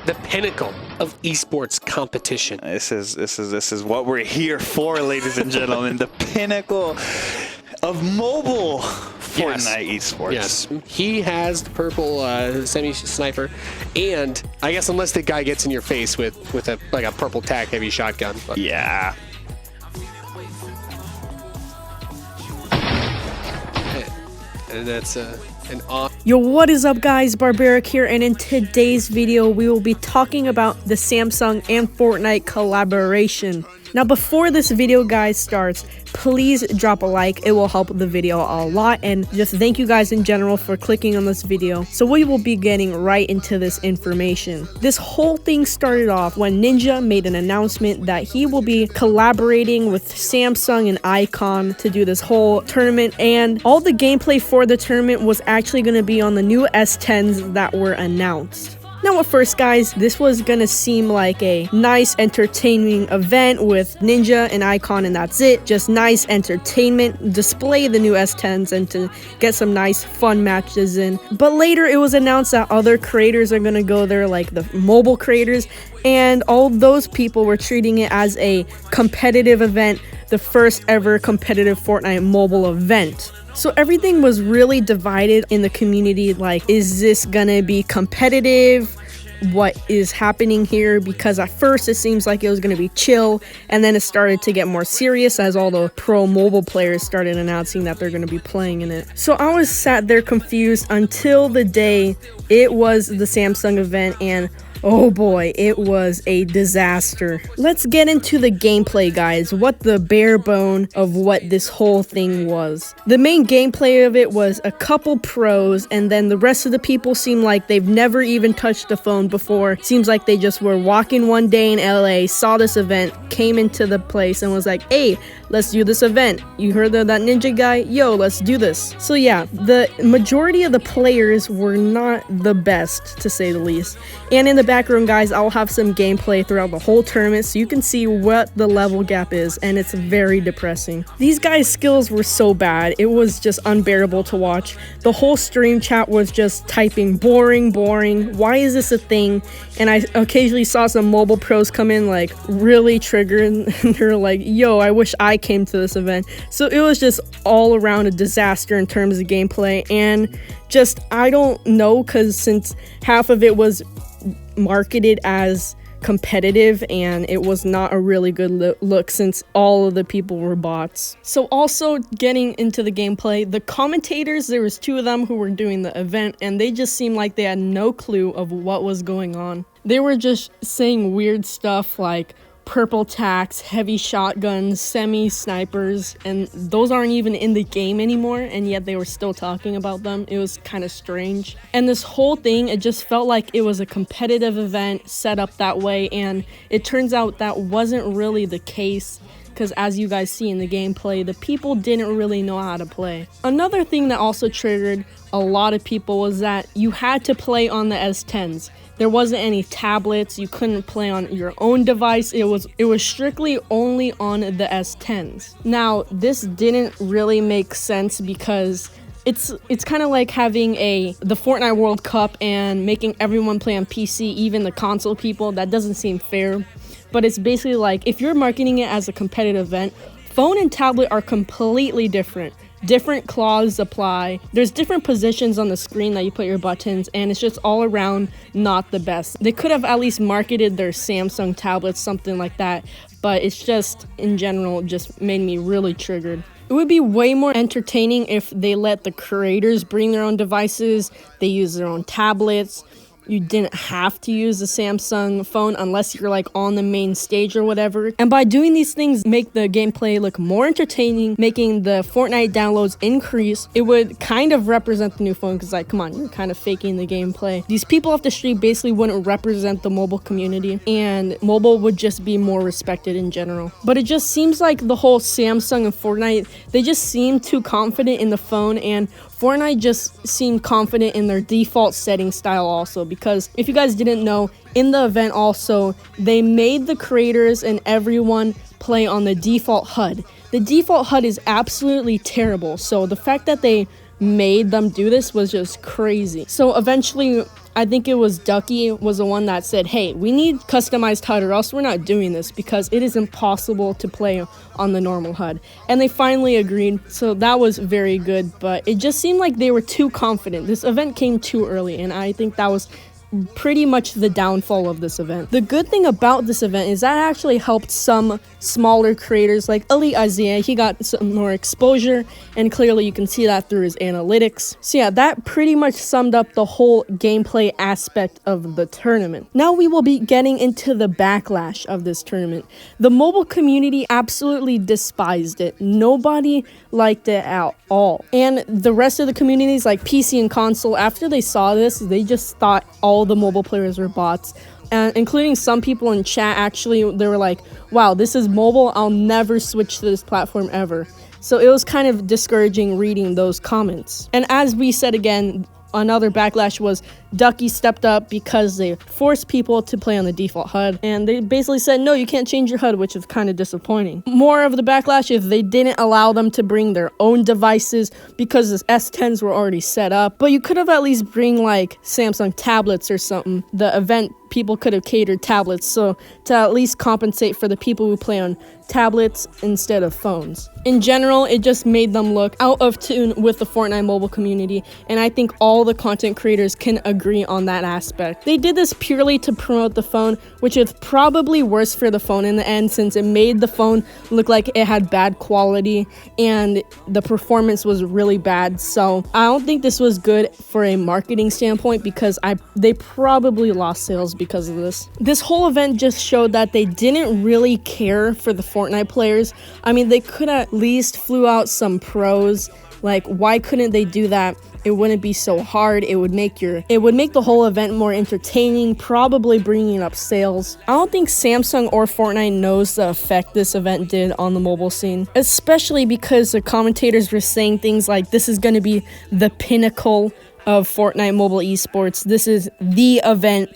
the pinnacle of esports competition. This is what we're here for, ladies and gentlemen. The pinnacle of mobile Fortnite esports. Yes, he has the purple semi-sniper, and I guess unless the guy gets in your face with a purple tac heavy shotgun. But. Yeah. And that's an off. Yo, what is up guys, Barbaric here, and in today's video we will be talking about the Samsung and Fortnite collaboration. Now before this video guys starts, please drop a like. It will help the video a lot, and just thank you guys in general for clicking on this video. So we will be getting right into this information. This whole thing started off when Ninja made an announcement that he will be collaborating with Samsung and Icon to do this whole tournament, and all the gameplay for the tournament was actually going to be on the new S10s that were announced. Now at first guys, this was gonna seem like a nice entertaining event with Ninja and Icon, and that's it. Just nice entertainment, display the new S10s and to get some nice fun matches in. But later it was announced that other creators are gonna go there, like the mobile creators, and all those people were treating it as a competitive event, the first ever competitive Fortnite mobile event. So everything was really divided in the community, like, is this gonna be competitive? What is happening here? Because at first it seems like it was gonna be chill, and then it started to get more serious as all the pro mobile players started announcing that they're gonna be playing in it. So I was sat there confused until the day it was the Samsung event, and oh boy, it was a disaster. Let's get into the gameplay, guys. What the bare bone of what this whole thing was. The main gameplay of it was a couple pros, and then the rest of the people seemed like they've never even touched a phone before. Seems like they just were walking one day in LA, saw this event, came into the place and was like, hey, let's do this event. You heard of that Ninja guy? Yo, let's do this. So yeah, the majority of the players were not the best, to say the least. And in the background, guys, I'll have some gameplay throughout the whole tournament so you can see what the level gap is, and it's very depressing. These guys' skills were so bad, it was just unbearable to watch. The whole stream chat was just typing boring, why is this a thing? And I occasionally saw some mobile pros come in like really triggered, and they're like, yo, I wish I came to this event. So it was just all around a disaster in terms of gameplay, and just, I don't know, because since half of it was marketed as competitive and it was not a really good look since all of the people were bots. So also getting into the gameplay, the commentators, there was two of them who were doing the event, and they just seemed like they had no clue of what was going on. They were just saying weird stuff like purple tacs, heavy shotguns, semi-snipers, and those aren't even in the game anymore, and yet they were still talking about them. It was kind of strange. And this whole thing, it just felt like it was a competitive event set up that way, and it turns out that wasn't really the case, because as you guys see in the gameplay, the people didn't really know how to play. Another thing that also triggered a lot of people was that you had to play on the S10s. There wasn't any tablets, you couldn't play on your own device, it was strictly only on the S10s. Now, this didn't really make sense because it's kind of like having the Fortnite World Cup and making everyone play on PC, even the console people. That doesn't seem fair. But it's basically like, if you're marketing it as a competitive event, phone and tablet are completely different. Different claws apply. There's different positions on the screen that you put your buttons, and it's just all around not the best. They could have at least marketed their Samsung tablets, something like that, but it's just, in general, just made me really triggered. It would be way more entertaining if they let the creators bring their own devices, they use their own tablets. You didn't have to use a Samsung phone unless you're like on the main stage or whatever. And by doing these things, make the gameplay look more entertaining, making the Fortnite downloads increase. It would kind of represent the new phone, because like, come on, you're kind of faking the gameplay. These people off the street basically wouldn't represent the mobile community, and mobile would just be more respected in general. But it just seems like the whole Samsung and Fortnite, they just seem too confident in the phone, and Fortnite just seemed confident in their default setting style also, because if you guys didn't know, in the event also, they made the creators and everyone play on the default HUD. The default HUD is absolutely terrible, so the fact that they made them do this was just crazy. So eventually, I think it was Ducky was the one that said, hey, we need customized HUD or else we're not doing this because it is impossible to play on the normal HUD. And they finally agreed, so that was very good, but it just seemed like they were too confident. This event came too early, and I think that was pretty much the downfall of this event. The good thing about this event is that actually helped some smaller creators like Elite Isaiah. He got some more exposure, and clearly you can see that through his analytics. So yeah, that pretty much summed up the whole gameplay aspect of the tournament. Now we will be getting into the backlash of this tournament. The mobile community absolutely despised it. Nobody liked it at all. And the rest of the communities like PC and console, after they saw this, they just thought all the mobile players were bots. And including some people in chat, actually, they were like, wow, this is mobile, I'll never switch to this platform ever. So it was kind of discouraging reading those comments. And as we said again, another backlash was Ducky stepped up because they forced people to play on the default HUD, and they basically said, no, you can't change your HUD, which is kind of disappointing. More of the backlash is they didn't allow them to bring their own devices because the S10s were already set up, but you could have at least bring like Samsung tablets or something. The event people could have catered tablets, so to at least compensate for the people who play on tablets instead of phones. In general, it just made them look out of tune with the Fortnite mobile community, and I think all the content creators can agree on that aspect. They did this purely to promote the phone, which is probably worse for the phone in the end, since it made the phone look like it had bad quality and the performance was really bad. So I don't think this was good for a marketing standpoint, because they probably lost sales because of this. This whole event just showed that they didn't really care for the Fortnite players. I mean, they could at least flew out some pros. Like, why couldn't they do that? It wouldn't be so hard. It would make the whole event more entertaining, probably bringing up sales. I don't think Samsung or Fortnite knows the effect this event did on the mobile scene, especially because the commentators were saying things like, this is going to be the pinnacle of Fortnite mobile esports. This is the event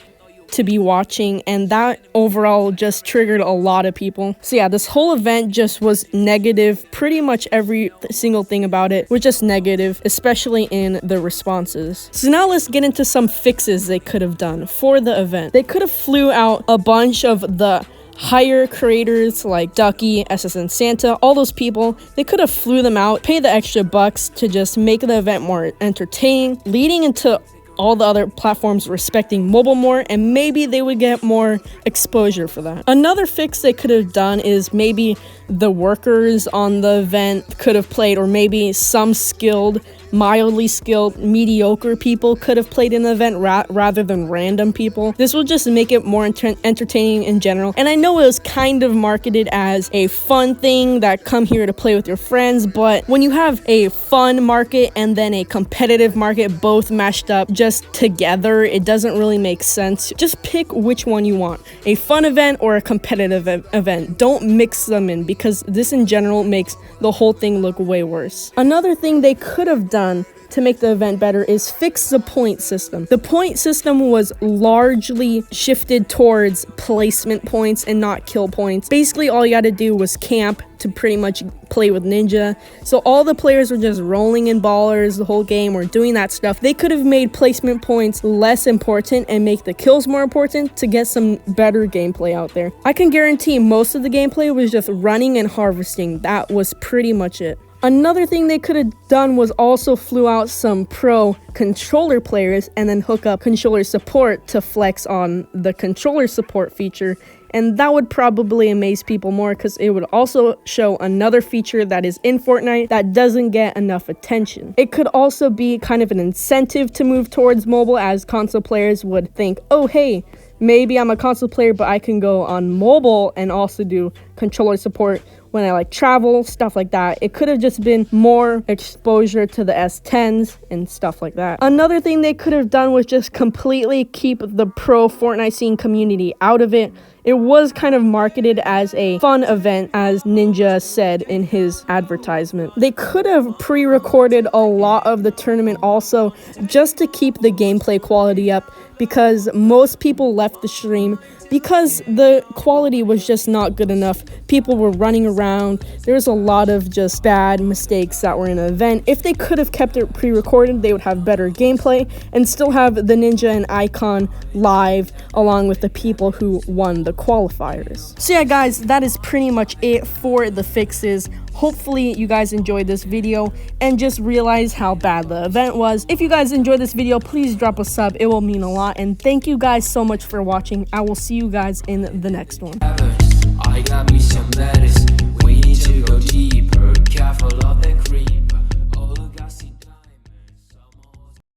to be watching, and that overall just triggered a lot of people. So yeah, this whole event just was negative. Pretty much every single thing about it was just negative, especially in the responses. So now let's get into some fixes they could have done for the event. They could have flew out a bunch of the higher creators like Ducky, SSN Santa, all those people. They could have flew them out, pay the extra bucks to just make the event more entertaining, leading into all the other platforms respecting mobile more, and maybe they would get more exposure for that. Another fix they could have done is maybe the workers on the event could have played, or maybe some skilled, mildly skilled, mediocre people could have played in the event rather than random people. This will just make it more entertaining in general. And I know it was kind of marketed as a fun thing that come here to play with your friends, but when you have a fun market and then a competitive market both mashed up just together, it doesn't really make sense. Just pick which one you want, a fun event or a competitive event. Don't mix them in, because this in general makes the whole thing look way worse. Another thing they could have done to make the event better is fix the point system. The point system was largely shifted towards placement points and not kill points. Basically, all you had to do was camp to pretty much play with Ninja. So all the players were just rolling in ballers the whole game or doing that stuff. They could have made placement points less important and make the kills more important to get some better gameplay out there. I can guarantee most of the gameplay was just running and harvesting. That was pretty much it. Another thing they could have done was also flew out some pro controller players and then hook up controller support to flex on the controller support feature. And that would probably amaze people more, because it would also show another feature that is in Fortnite that doesn't get enough attention. It could also be kind of an incentive to move towards mobile, as console players would think, oh hey, maybe I'm a console player, but I can go on mobile and also do controller support when I like travel, stuff like that. It could have just been more exposure to the S10s and stuff like that. Another thing they could have done was just completely keep the pro Fortnite scene community out of it. It was kind of marketed as a fun event, as Ninja said in his advertisement. They could have pre-recorded a lot of the tournament also, just to keep the gameplay quality up, because most people left the stream because the quality was just not good enough people were running around. There was a lot of just bad mistakes that were in the event. If they could have kept it pre-recorded, they would have better gameplay and still have the Ninja and Icon live along with the people who won the qualifiers. So yeah guys, that is pretty much it for the fixes. Hopefully you guys enjoyed this video and just realize how bad the event was. If you guys enjoyed this video, please drop a sub. It will mean a lot. And thank you guys so much for watching. I will see you guys in the next one. I got me some medicine.